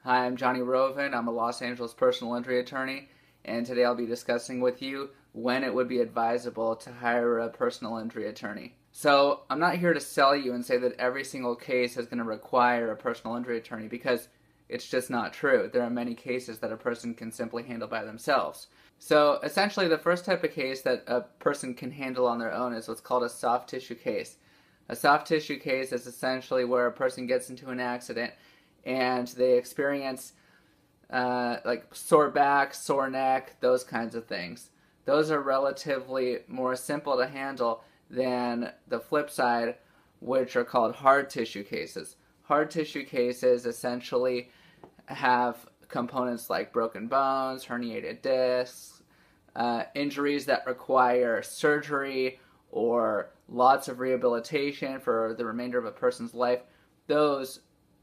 Hi, I'm Johnny Roven. I'm a Los Angeles personal injury attorney, and today I'll be discussing with you when it would be advisable to hire a personal injury attorney. So, I'm not here to sell you and say that every single case is going to require a personal injury attorney because it's just not true. There are many cases that a person can simply handle by themselves. So, essentially, the first type of case that a person can handle on their own is what's called a soft tissue case. A soft tissue case is essentially where a person gets into an accident and they experience like sore back, sore neck, those kinds of things. Those are relatively more simple to handle than the flip side, which are called hard tissue cases. Hard tissue cases essentially have components like broken bones, herniated discs, injuries that require surgery or lots of rehabilitation for the remainder of a person's life. Those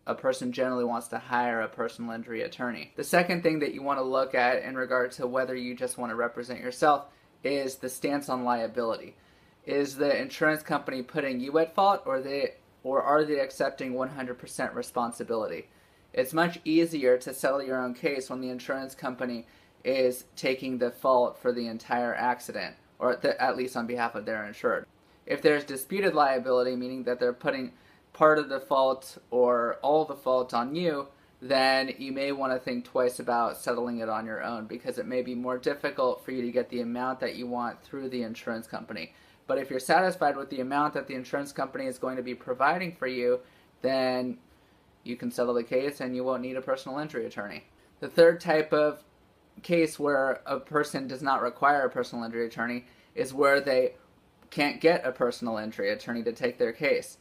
a person generally wants to hire a personal injury attorney. The second thing that you want to look at in regard to whether you just want to represent yourself is the stance on liability. Is the insurance company putting you at fault, or are they accepting 100% responsibility? It's much easier to settle your own case when the insurance company is taking the fault for the entire accident, or at least on behalf of their insured. If there's disputed liability, meaning that they're putting part of the fault or all the fault on you, then you may want to think twice about settling it on your own because it may be more difficult for you to get the amount that you want through the insurance company. But if you're satisfied with the amount that the insurance company is going to be providing for you, then you can settle the case and you won't need a personal injury attorney. The third type of case where a person does not require a personal injury attorney is where they can't get a personal injury attorney to take their case.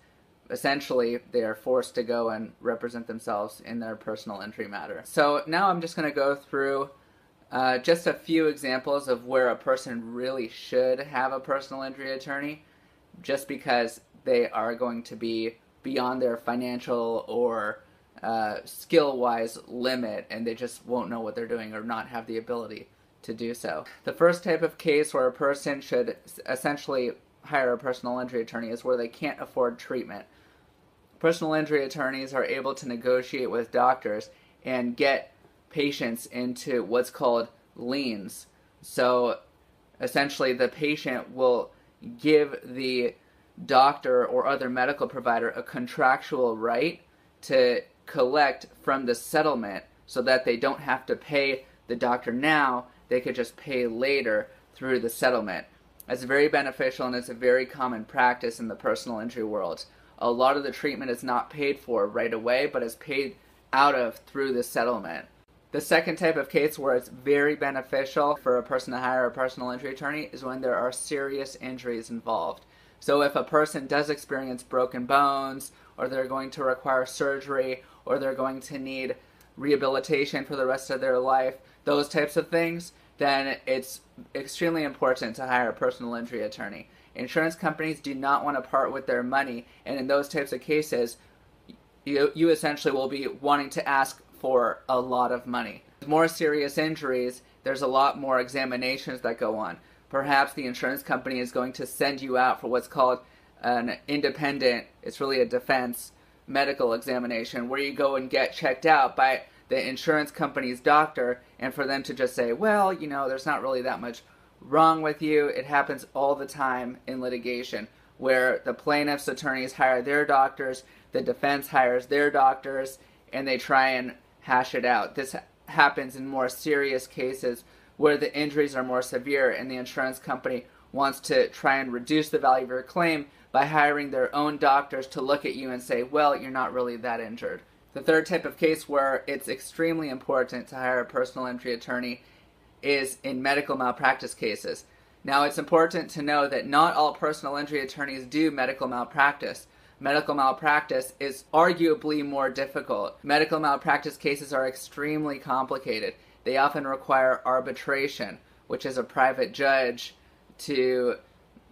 Essentially, they are forced to go and represent themselves in their personal injury matter. So now I'm just going to go through just a few examples of where a person really should have a personal injury attorney just because they are going to be beyond their financial or skill-wise limit and they just won't know what they're doing or not have the ability to do so. The first type of case where a person should essentially hire a personal injury attorney is where they can't afford treatment. Personal injury attorneys are able to negotiate with doctors and get patients into what's called liens. So essentially the patient will give the doctor or other medical provider a contractual right to collect from the settlement so that they don't have to pay the doctor now, they could just pay later through the settlement. It's very beneficial and it's a very common practice in the personal injury world. A lot of the treatment is not paid for right away, but is paid out of through the settlement. The second type of case where it's very beneficial for a person to hire a personal injury attorney is when there are serious injuries involved. So if a person does experience broken bones, or they're going to require surgery, or they're going to need rehabilitation for the rest of their life, those types of things, then it's extremely important to hire a personal injury attorney. Insurance companies do not want to part with their money, and in those types of cases, you essentially will be wanting to ask for a lot of money. With more serious injuries, there's a lot more examinations that go on. Perhaps the insurance company is going to send you out for what's called an independent, it's really a defense, medical examination, where you go and get checked out by the insurance company's doctor, and for them to just say, well, you know, there's not really that much wrong with you. It happens all the time in litigation, where the plaintiff's attorneys hire their doctors, the defense hires their doctors, and they try and hash it out. This happens in more serious cases where the injuries are more severe and the insurance company wants to try and reduce the value of your claim by hiring their own doctors to look at you and say, well, you're not really that injured. The third type of case where it's extremely important to hire a personal injury attorney is in medical malpractice cases. Now, it's important to know that not all personal injury attorneys do medical malpractice. Medical malpractice is arguably more difficult. Medical malpractice cases are extremely complicated. They often require arbitration, which is a private judge to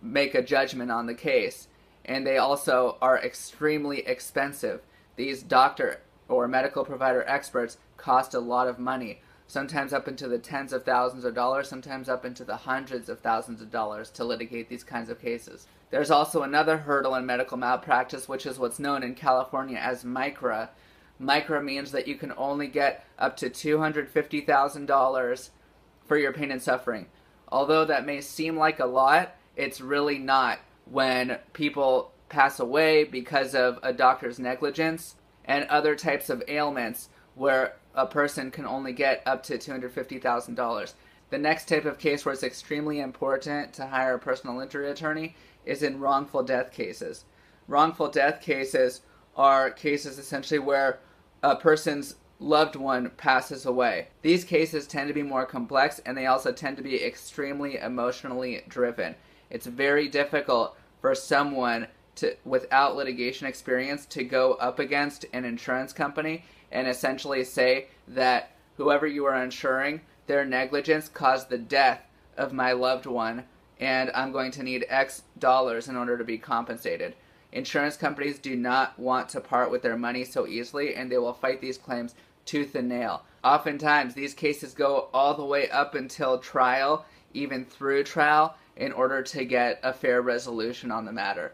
make a judgment on the case. And they also are extremely expensive. These doctor or medical provider experts cost a lot of money. Sometimes up into the tens of thousands of dollars, sometimes up into the hundreds of thousands of dollars to litigate these kinds of cases. There's also another hurdle in medical malpractice, which is what's known in California as MICRA, Micra means that you can only get up to $250,000 for your pain and suffering. Although that may seem like a lot, it's really not when people pass away because of a doctor's negligence and other types of ailments where a person can only get up to $250,000. The next type of case where it's extremely important to hire a personal injury attorney is in wrongful death cases. Wrongful death cases are cases essentially where a person's loved one passes away. These cases tend to be more complex, and they also tend to be extremely emotionally driven. It's very difficult for someone without litigation experience to go up against an insurance company and essentially say that whoever you are insuring, their negligence caused the death of my loved one, and I'm going to need X dollars in order to be compensated. Insurance companies do not want to part with their money so easily, and they will fight these claims tooth and nail. Oftentimes, these cases go all the way up until trial, even through trial, in order to get a fair resolution on the matter.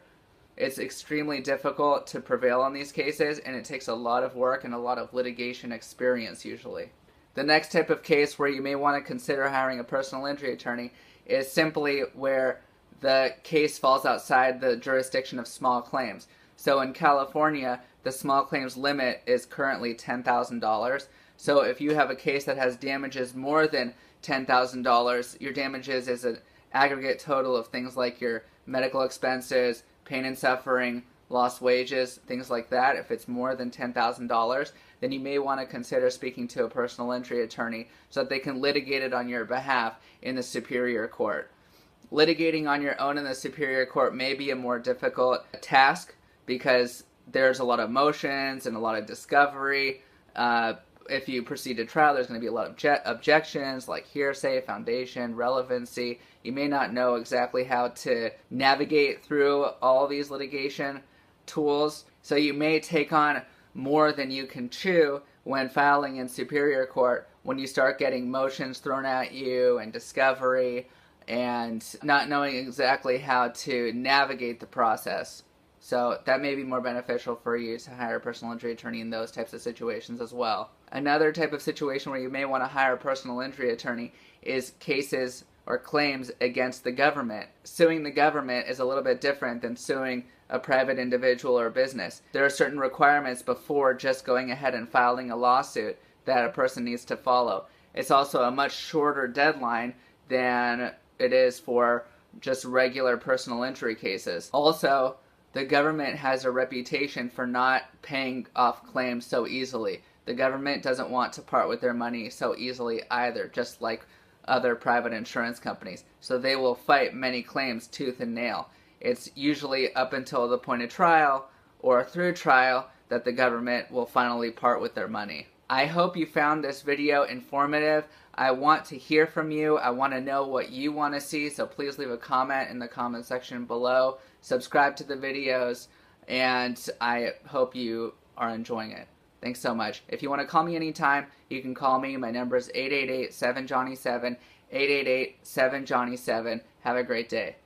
It's extremely difficult to prevail on these cases, and it takes a lot of work and a lot of litigation experience usually. The next type of case where you may want to consider hiring a personal injury attorney is simply where the case falls outside the jurisdiction of small claims. So in California, the small claims limit is currently $10,000. So if you have a case that has damages more than $10,000, your damages is an aggregate total of things like your medical expenses, pain and suffering, lost wages, things like that. If it's more than $10,000, then you may want to consider speaking to a personal injury attorney so that they can litigate it on your behalf in the superior court. Litigating on your own in the superior court may be a more difficult task because there's a lot of motions and a lot of discovery. If you proceed to trial, there's going to be a lot of objections like hearsay, foundation, relevancy. You may not know exactly how to navigate through all these litigation tools, so you may take on more than you can chew when filing in superior court when you start getting motions thrown at you and discovery and not knowing exactly how to navigate the process. So that may be more beneficial for you to hire a personal injury attorney in those types of situations as well. Another type of situation where you may want to hire a personal injury attorney is cases or claims against the government. Suing the government is a little bit different than suing a private individual or business. There are certain requirements before just going ahead and filing a lawsuit that a person needs to follow. It's also a much shorter deadline than it is for just regular personal injury cases. Also, the government has a reputation for not paying off claims so easily. The government doesn't want to part with their money so easily either, just like other private insurance companies. So they will fight many claims tooth and nail. It's usually up until the point of trial or through trial that the government will finally part with their money. I hope you found this video informative. I want to hear from you. I want to know what you want to see, so please leave a comment in the comment section below. Subscribe to the videos, and I hope you are enjoying it. Thanks so much. If you want to call me anytime, you can call me. My number is 888-7-JOHNNY-7, 888-7-JOHNNY-7. Have a great day.